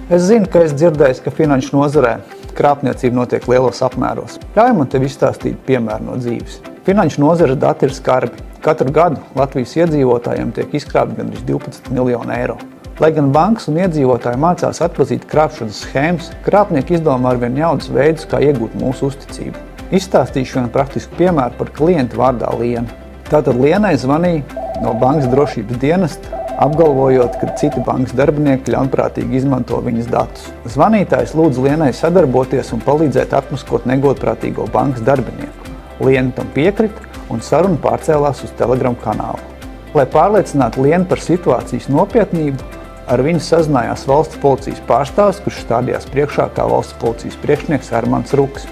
Es zinu, ka esi dzirdējis, ka finanšu nozarē krāpniecība notiek lielos apmēros. Ļauj man tev izstāstīt piemēru no dzīves. Finanšu nozares dati ir skarbi. Katru gadu Latvijas iedzīvotājiem tiek izkrāpti gandrīz 12 miljoni eiro. Lai gan bankas un iedzīvotāji mācās atpazīt krāpšanas schēmas, krāpnieki izdomā arvien jaunus veidus, kā iegūt mūsu uzticību. Izstāstīšu vienu praktisku piemēru par klientu vārdā Liena. Tātad Lienai zvanīja no bankas drošības dienesta, apgalvojot, ka citi bankas darbinieki ļaunprātīgi izmanto viņas datus. Zvanītājs lūdz Lienai sadarboties un palīdzēt atmaskot negodprātīgo bankas darbinieku. Liena tam piekrita un saruna pārcēlās uz Telegram kanālu. Lai pārliecinātu Lienu par situācijas nopietnību, ar viņu sazinājās valsts policijas pārstāvis, kurš stādījās priekšā kā valsts policijas priekšnieks Hermans Ruks.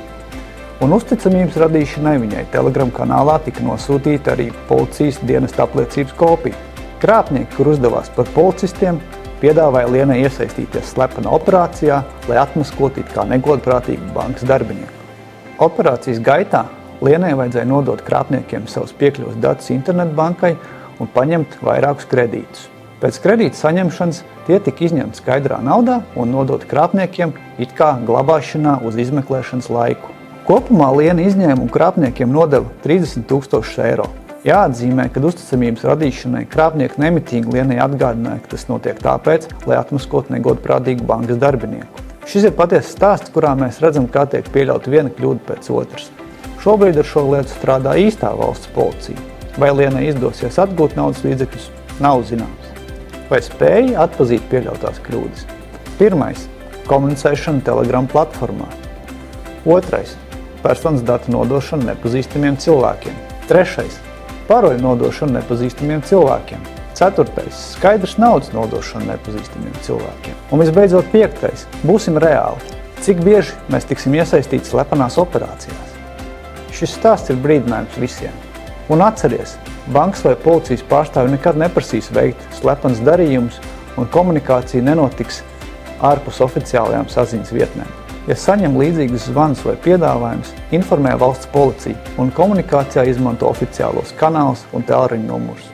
Un uzticamības radīšanai viņai Telegram kanālā tika nosūtīta arī policijas dienesta apliecības kopija. Krāpnieki, kur uzdevās par policistiem, piedāvāja Lienai iesaistīties slepena operācijā, lai atmaskotu it kā negodprātīgu bankas darbinieku. Operācijas gaitā Lienai vajadzēja nodot krāpniekiem savus piekļuves datus internetbankai un paņemt vairākus kredītus. Pēc kredīta saņemšanas tie tika izņemti skaidrā naudā un nodot krāpniekiem it kā glabāšanā uz izmeklēšanas laiku. Kopumā Liena izņēmumu krāpniekiem nodeva 30 000 eiro. Jāatzīmē, ka uzticamības radīšanai krāpnieki nemitīgi Lienai atgādināja, ka tas notiek tāpēc, lai atmaskotu negodprātīgu bankas darbinieku. Šis ir patiesas stāsts, kurā mēs redzam, kā tiek pieļauta viena kļūda pēc otras. Šobrīd ar šo lietu strādā īstā valsts policija. Vai Lienai izdosies atgūt naudas līdzekļus, nav zināms. Vai spēja atpazīt pieļautās kļūdas? 1. Komunicēšana Telegram platformā. 2. Personas datu nodošana nepazīstamiem cilvēkiem. 3. Paroļu nodošana nepazīstamiem cilvēkiem. 4. Skaidrs naudas nodošana nepazīstamiem cilvēkiem. Un visbeidzot 5. Būsim reāli. Cik bieži mēs tiksim iesaistīti slepenās operācijās? Šis stāsts ir brīdinājums visiem. Un atceries, bankas vai policijas pārstāvi nekad neprasīs veikt slepenas darījumus un komunikācija nenotiks ārpus oficiālajām saziņas vietnēm. Ja saņem līdzīgus zvanus vai piedāvājumus, informē valsts policiju un komunikācijā izmanto oficiālos kanālus un tālruņa numurus.